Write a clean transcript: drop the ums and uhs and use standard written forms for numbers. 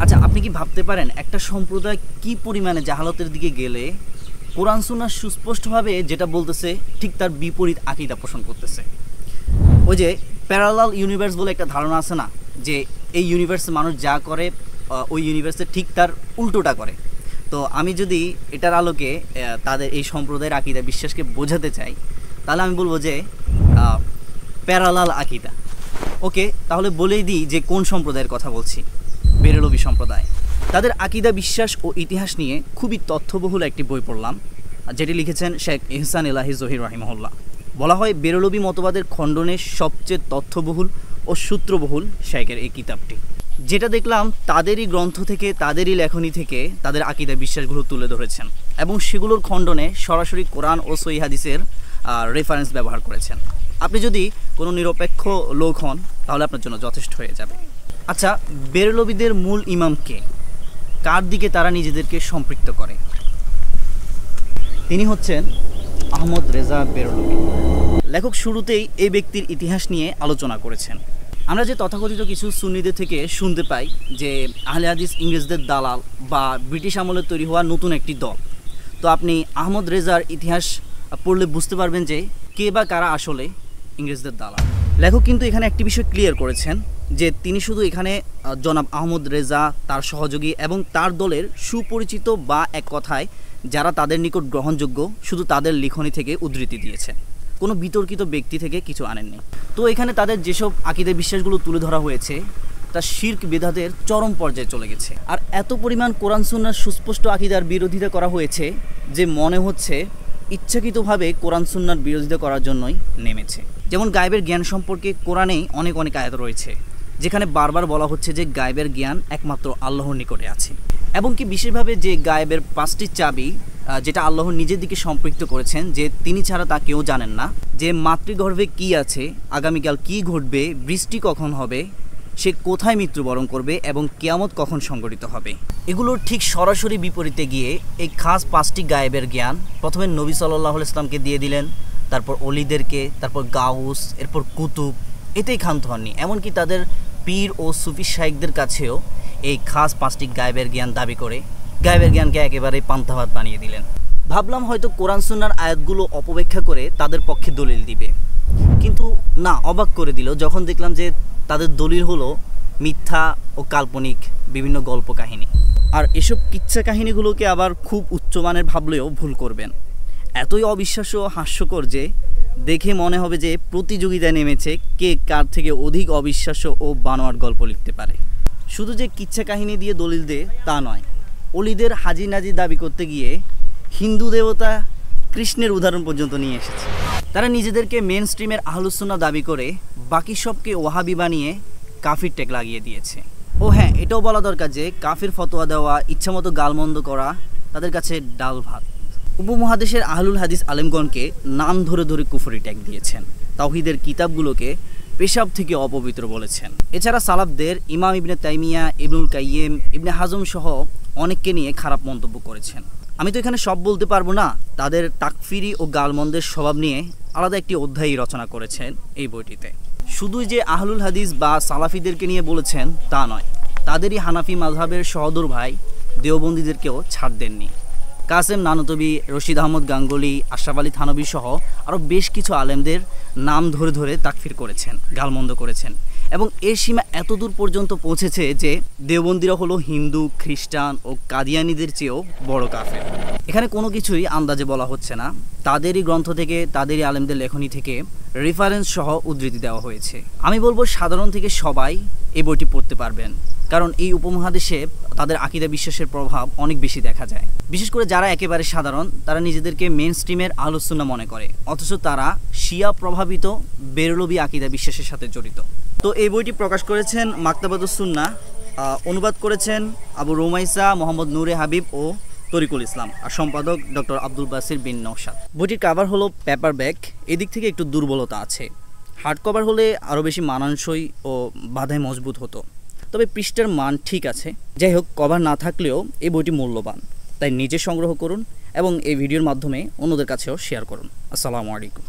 আচ্ছা, আপনি কি ভাবতে পারেন একটা সম্প্রদায় কি পরিমাণে জাহালতের দিকে গেলে কোরআন সুন্নাহ সুস্পষ্টভাবে যেটা বলতেছে ঠিক তার বিপরীত আকীদা পোষণ করতেছে। ওই যে প্যারালাল ইউনিভার্স বলে একটা ধারণা আছে না, যে এই ইউনিভার্সে মানুষ যা করে ওই ইউনিভার্সে ঠিক তার উল্টোটা করে। তো আমি যদি এটার আলোকে তাদের এই সম্প্রদায়ের আকীদা বিশ্বাসকে বোঝাতে চাই, তাহলে আমি বলবো যে প্যারালাল আকীদা। ওকে, তাহলে বলেই দিই যে কোন সম্প্রদায়ের কথা বলছি। বেরলভী সম্প্রদায়। তাদের আকীদা বিশ্বাস ও ইতিহাস নিয়ে খুবই তথ্যবহুল একটি বই পড়লাম, যেটি লিখেছেন শেখ ইহসান এলাহি জহির রাহিমাহুল্লাহ। বলা হয় বেরলভী মতবাদের খণ্ডনে সবচেয়ে তথ্যবহুল ও সূত্রবহুল শেখের এই কিতাবটি। যেটা দেখলাম তাদেরই গ্রন্থ থেকে, তাদেরই লেখনী থেকে তাদের আকীদা বিশ্বাসগুলো তুলে ধরেছেন এবং সেগুলোর খণ্ডনে সরাসরি কোরআন ও সহিহ হাদিসের রেফারেন্স ব্যবহার করেছেন। আপনি যদি কোনো নিরপেক্ষ লোক হন তাহলে আপনার জন্য যথেষ্ট হয়ে যাবে। আচ্ছা, বেরলভীদের মূল ইমাম কে? কার দিকে তারা নিজেদেরকে সম্পৃক্ত করে? তিনি হচ্ছেন আহমদ রেজা বেরলভী। লেখক শুরুতেই এই ব্যক্তির ইতিহাস নিয়ে আলোচনা করেছেন। আমরা যে তথাকথিত কিছু সুন্নিদের থেকে শুনতে পাই যে আহলে হাদিস ইংরেজদের দালাল বা ব্রিটিশ আমলে তৈরি হওয়া নতুন একটি দল। তো আপনি আহমদ রেজার ইতিহাস পড়লে বুঝতে পারবেন যে কে বা কারা আসলে ইংরেজদের দালাল। লেখক কিন্তু এখানে একটি বিষয় ক্লিয়ার করেছেন যে তিনি শুধু এখানে জনাব আহমদ রেজা, তার সহযোগী এবং তার দলের সুপরিচিত বা এক কথায় যারা তাদের নিকট গ্রহণযোগ্য শুধু তাদের লিখনী থেকে উদ্ধৃতি দিয়েছেন, কোনো বিতর্কিত ব্যক্তি থেকে কিছু আনেননি। তো এখানে তাদের যেসব আকীদা বিশ্বাসগুলো তুলে ধরা হয়েছে তা শিরক বিদআতের চরম পর্যায়ে চলে গেছে। আর এত পরিমাণ কোরআন সুন্নাহর সুস্পষ্ট আকীদার বিরোধিতা করা হয়েছে যে মনে হচ্ছে ইচ্ছাকৃতভাবে কোরআন সুন্নাহর বিরোধিতা করার জন্যই নেমেছে। যেমন গায়েবের জ্ঞান সম্পর্কে কোরআনেই অনেক আয়াত রয়েছে যেখানে বারবার বলা হচ্ছে যে গায়েবের জ্ঞান একমাত্র আল্লাহর নিকটে আছে, এবং কি বিশেষভাবে যে গায়েবের 5টি চাবি যেটা আল্লাহ নিজের দিকে সম্পৃক্ত করেছেন, যে তিনি ছাড়া তা কেউ জানেন না, যে মাতৃগর্ভে কি আছে, আগামীকাল কি ঘটবে, বৃষ্টি কখন হবে, সে কোথায় মৃত্যুবরণ করবে এবং কিয়ামত কখন সংঘটিত হবে, এগুলোর ঠিক সরাসরি বিপরীতে গিয়ে এই খাস 5টি গায়েবের জ্ঞান প্রথমে নবী সাল্লাল্লাহু আলাইহি ওয়াসাল্লামকে দিয়ে দিলেন, তারপর অলিদেরকে, তারপর গাউস, এরপর কুতুব। এতেই ক্ষান্ত হননি, এমনকি তাদের পীর ও সুফি শাইখদের কাছেও এই খাস 5টি গায়েবের জ্ঞান দাবি করে গায়েবের জ্ঞানকে একেবারে পান্তাভাত বানিয়ে দিলেন। ভাবলাম হয়তো কোরআন সুন্নাহর আয়াতগুলো অপব্যাখ্যা করে তাদের পক্ষে দলিল দিবে, কিন্তু না, অবাক করে দিল যখন দেখলাম যে তাদের দলিল হলো মিথ্যা ও কাল্পনিক বিভিন্ন গল্প কাহিনী। আর এসব কিচ্ছা কাহিনীগুলোকে আবার খুব উচ্চমানের ভাবলেও ভুল করবেন। এতই অবিশ্বাস্য ও হাস্যকর যে দেখে মনে হবে যে প্রতিযোগিতায় নেমেছে কে কার থেকে অধিক অবিশ্বাস্য ও বানোয়াট গল্প লিখতে পারে। শুধু যে কিচ্ছা কাহিনী দিয়ে দলিল দেয় তা নয়, অলিদের হাজি নাজি দাবি করতে গিয়ে হিন্দু দেবতা কৃষ্ণের উদাহরণ পর্যন্ত নিয়ে এসেছে। তারা নিজেদেরকে মেন স্ট্রিমের আহলুস সুন্নাহ দাবি করে বাকি সবকে ওয়াহাবি বানিয়ে কাফির ট্যাগ লাগিয়ে দিয়েছে। ও হ্যাঁ, এটাও বলা দরকার যে কাফির ফতোয়া দেওয়া, ইচ্ছামতো গালমন্দ করা তাদের কাছে ডাল ভাত। উপমহাদেশের আহলুল হাদিস আলেমগণকে নাম ধরে ধরে কুফরি ট্যাগ দিয়েছেন, তাওহীদের কিতাবগুলোকে পেশাব থেকে অপবিত্র বলেছেন। এছাড়া সালাফদের ইমাম ইবনে তাইমিয়া, ইবনুল কাইয়িম, ইবনে হাজম সহ অনেককে নিয়ে খারাপ মন্তব্য করেছেন। আমি তো এখানে সব বলতে পারবো না, তাদের তাকফিরি ও গালমন্দের স্বভাব নিয়ে আলাদা একটি অধ্যায় রচনা করেছেন এই বইটিতে। শুধু যে আহলুল হাদিস বা সালাফিদেরকে নিয়ে বলেছেন তা নয়, তাদেরই হানাফি মাযহাবের সহদর ভাই দেওবন্দীদেরকেও ছাড় দেননি। কাসেম নানতবী, রশিদ আহমদ গাঙ্গুলি, আশরাফ আলী থানবী সহ আরও বেশ কিছু আলেমদের নাম ধরে ধরে তাকফির করেছেন, গালমন্দ করেছেন, এবং এর সীমা এত দূর পর্যন্ত পৌঁছেছে যে দেওবন্দীরা হলো হিন্দু, খ্রিস্টান ও কাদিয়ানীদের চেয়েও বড় কাফের। এখানে কোনো কিছুই আন্দাজে বলা হচ্ছে না, তাদেরই গ্রন্থ থেকে, তাদেরই আলেমদের লেখনী থেকে রেফারেন্স সহ উদ্ধৃতি দেওয়া হয়েছে। আমি বলবো সাধারণ থেকে সবাই এই বইটি পড়তে পারবেন, কারণ এই উপমহাদেশে তাদের আকীদা বিশ্বাসের প্রভাব অনেক বেশি দেখা যায়। বিশেষ করে যারা একেবারে সাধারণ, তারা নিজেদেরকে মেন স্ট্রিমের আহলুস সুন্নাহ মনে করে, অথচ তারা শিয়া প্রভাবিত বেরলভী আকীদা বিশ্বাসের সাথে জড়িত। তো এই বইটি প্রকাশ করেছেন মাকতাবাতুস সুন্নাহ, অনুবাদ করেছেন আবু রুমাইসা, মোহাম্মদ নূরে হাবিব ও তরিকুল ইসলাম, আর সম্পাদক ডক্টর আব্দুল বাসির বিন নওশাদ। বইটির কাভার হলো পেপার ব্যাক, এদিক থেকে একটু দুর্বলতা আছে। হার্ড কভার হলে আরও বেশি মানানসই ও বাঁধায় মজবুত হতো, তবে পৃষ্ঠার মান ঠিক আছে। যাই হোক, কভার না থাকলেও এই বইটি মূল্যবান, তাই নিজে সংগ্রহ করুন এবং এই ভিডিওর মাধ্যমে অন্যদের কাছেও শেয়ার করুন। আসসালামু আলাইকুম।